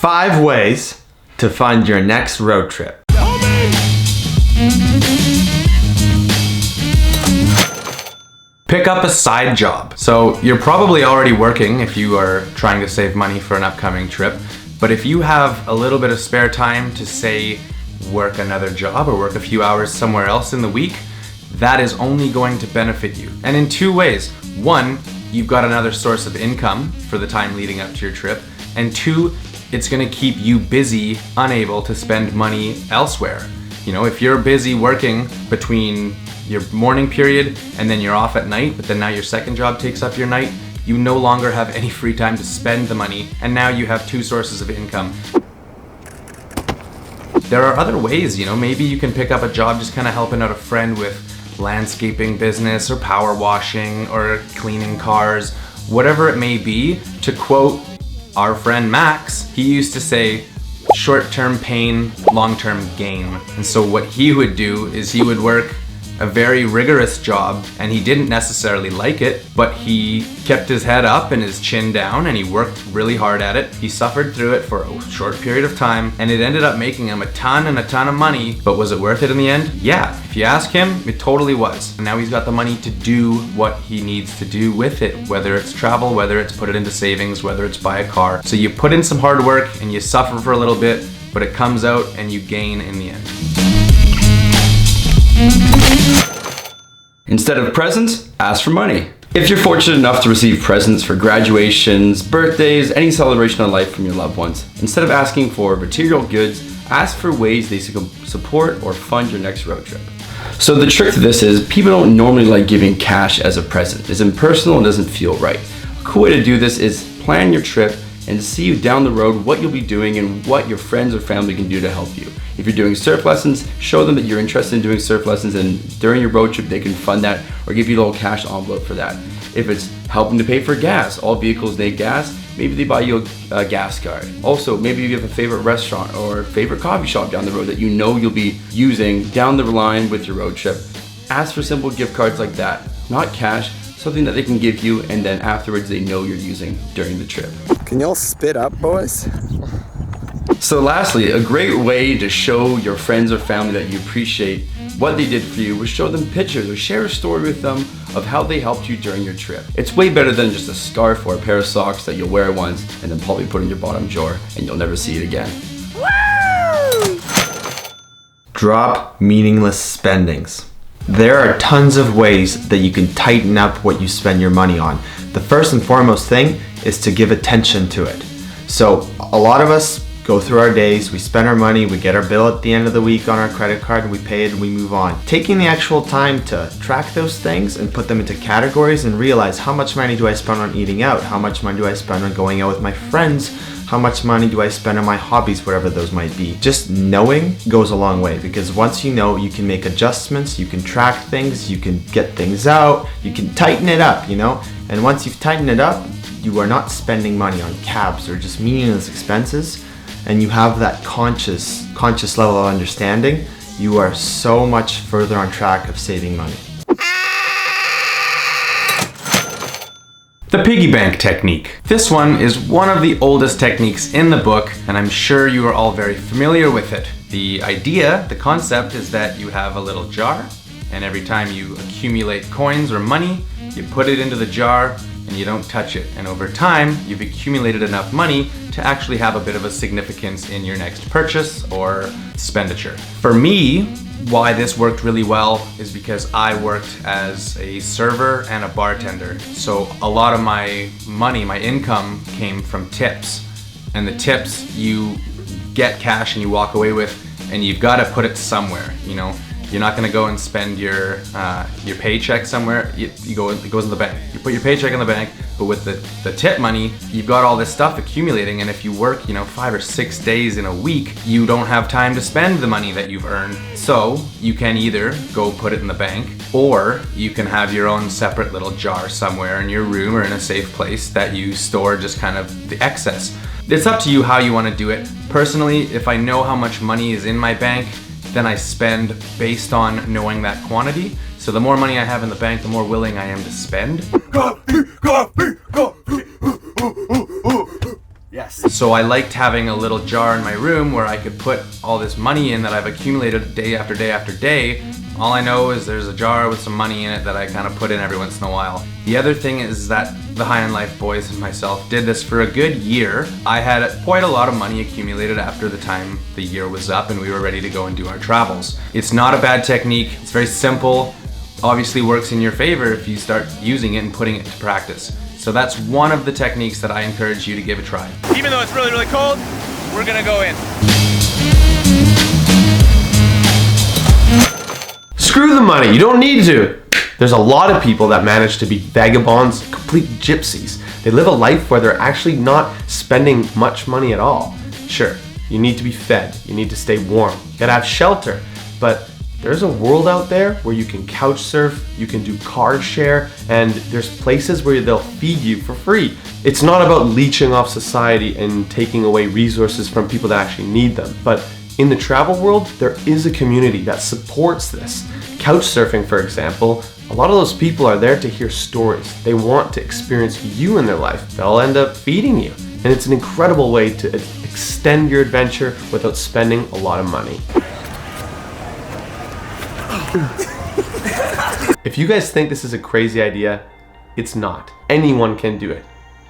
5 ways to fund your next road trip. Pick up a side job. So you're probably already working if you are trying to save money for an upcoming trip. But if you have a little bit of spare time to, say, work another job or work a few hours somewhere else in the week, that is only going to benefit you. And in 2 ways. 1, you've got another source of income for the time leading up to your trip. And 2, it's gonna keep you busy, unable to spend money elsewhere. You know, if you're busy working between your morning period and then you're off at night, but then now your second job takes up your night, you no longer have any free time to spend the money, and now you have 2 sources of income. There are other ways, you know, maybe you can pick up a job just kind of helping out a friend with landscaping business or power washing or cleaning cars, whatever it may be. To quote our friend Max, he used to say, short-term pain, long-term gain. And so what he would do is he would work a very rigorous job, and he didn't necessarily like it, but he kept his head up and his chin down and he worked really hard at it. He suffered through it for a short period of time, and it ended up making him a ton of money. But was it worth it in the end? Yeah, if you ask him, it totally was. And now he's got the money to do what he needs to do with it, whether it's travel, whether it's put it into savings, whether it's buy a car. So you put in some hard work and you suffer for a little bit, but it comes out and you gain in the end. Instead of presents, ask for money. If you're fortunate enough to receive presents for graduations, birthdays, any celebration of life from your loved ones, instead of asking for material goods, ask for ways they support or fund your next road trip. So the trick to this is, people don't normally like giving cash as a present. It's impersonal and doesn't feel right. A cool way to do this is plan your trip and see you down the road what you'll be doing and what your friends or family can do to help you. If you're doing surf lessons, show them that you're interested in doing surf lessons, and during your road trip they can fund that or give you a little cash envelope for that. If it's helping to pay for gas, all vehicles need gas, maybe they buy you a gas card. Also, maybe you have a favorite restaurant or favorite coffee shop down the road that you know you'll be using down the line with your road trip. Ask for simple gift cards like that, not cash, something that they can give you and then afterwards they know you're using during the trip. Can y'all spit up, boys? So lastly, a great way to show your friends or family that you appreciate what they did for you was show them pictures or share a story with them of how they helped you during your trip. It's way better than just a scarf or a pair of socks that you'll wear once and then probably put in your bottom drawer and you'll never see it again. Woo! Drop meaningless spendings. There are tons of ways that you can tighten up what you spend your money on. The first and foremost thing is to give attention to it. So a lot of us go through our days, we spend our money, we get our bill at the end of the week on our credit card, and we pay it and we move on. Taking the actual time to track those things and put them into categories and realize, how much money do I spend on eating out? How much money do I spend on going out with my friends? How much money do I spend on my hobbies, whatever those might be? Just knowing goes a long way, because once you know, you can make adjustments, you can track things, you can get things out, you can tighten it up, you know? And once you've tightened it up, you are not spending money on cabs or just meaningless expenses, and you have that conscious level of understanding, you are so much further on track of saving money. The piggy bank technique. This one is one of the oldest techniques in the book, and I'm sure you are all very familiar with it. The idea, the concept is that you have a little jar, and every time you accumulate coins or money, you put it into the jar and you don't touch it. And over time, you've accumulated enough money to actually have a bit of a significance in your next purchase or expenditure. For me, why this worked really well is because I worked as a server and a bartender. So a lot of my money, my income came from tips. And the tips you get cash and you walk away with, and you've got to put it somewhere, you know? You're not gonna go and spend your paycheck somewhere. It goes in the bank. You put your paycheck in the bank, but with the tip money, you've got all this stuff accumulating, and if you work, 5 or 6 days in a week, you don't have time to spend the money that you've earned. So you can either go put it in the bank, or you can have your own separate little jar somewhere in your room or in a safe place that you store just kind of the excess. It's up to you how you wanna do it. Personally, if I know how much money is in my bank, then I spend based on knowing that quantity. So the more money I have in the bank, the more willing I am to spend. Coffee, coffee, coffee. Yeah. Yes. So I liked having a little jar in my room where I could put all this money in that I've accumulated day after day after day. All I know is there's a jar with some money in it that I kind of put in every once in a while. The other thing is that the High on Life boys and myself did this for a good year. I had quite a lot of money accumulated after the time the year was up and we were ready to go and do our travels. It's not a bad technique. It's very simple. Obviously works in your favor if you start using it and putting it to practice. So that's one of the techniques that I encourage you to give a try. Even though it's really, really cold, we're gonna go in. Screw the money, you don't need to. There's a lot of people that manage to be vagabonds, complete gypsies. They live a life where they're actually not spending much money at all. Sure, you need to be fed, you need to stay warm, you gotta have shelter, but there's a world out there where you can couch surf, you can do car share, and there's places where they'll feed you for free. It's not about leeching off society and taking away resources from people that actually need them, but in the travel world, there is a community that supports this. Couchsurfing, for example, a lot of those people are there to hear stories. They want to experience you in their life. They'll end up feeding you. And it's an incredible way to extend your adventure without spending a lot of money. If you guys think this is a crazy idea, it's not. Anyone can do it.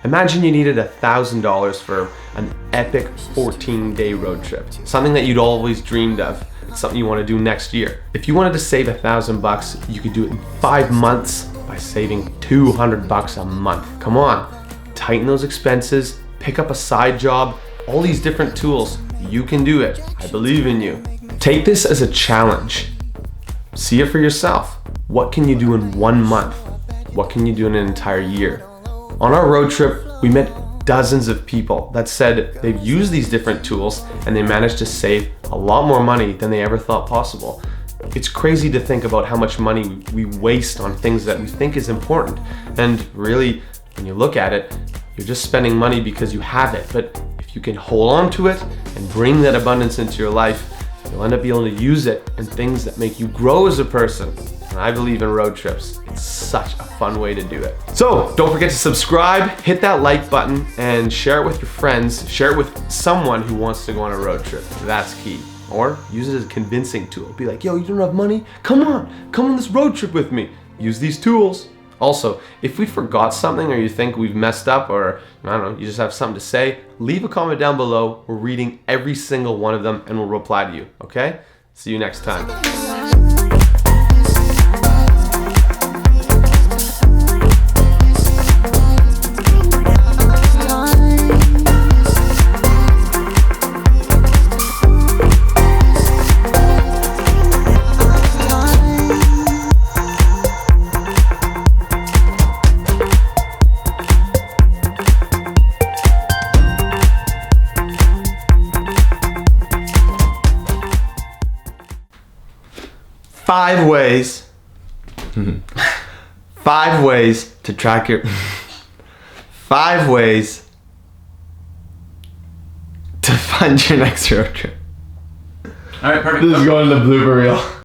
Imagine you needed $1,000 for an epic 14-day road trip. Something that you'd always dreamed of. It's something you want to do next year. If you wanted to save $1,000, you could do it in 5 months by saving $200 a month. Come on, tighten those expenses, pick up a side job, all these different tools. You can do it. I believe in you. Take this as a challenge. See it for yourself. What can you do in 1 month? What can you do in an entire year? On our road trip, we met dozens of people that said they've used these different tools and they managed to save a lot more money than they ever thought possible. It's crazy to think about how much money we waste on things that we think is important. And really, when you look at it, you're just spending money because you have it. But if you can hold on to it and bring that abundance into your life, you'll end up being able to use it in things that make you grow as a person. And I believe in road trips. It's such a fun way to do it. So don't forget to subscribe, hit that like button, and share it with your friends. Share it with someone who wants to go on a road trip. That's key. Or use it as a convincing tool. Be like, yo, you don't have money? Come on this road trip with me. Use these tools. Also, if we forgot something or you think we've messed up or, I don't know, you just have something to say, leave a comment down below. We're reading every single one of them and we'll reply to you, okay? See you next time. 5 ways. 5 ways to track your 5 ways to fund your next road trip. All right, perfect. This is going to the blooper reel.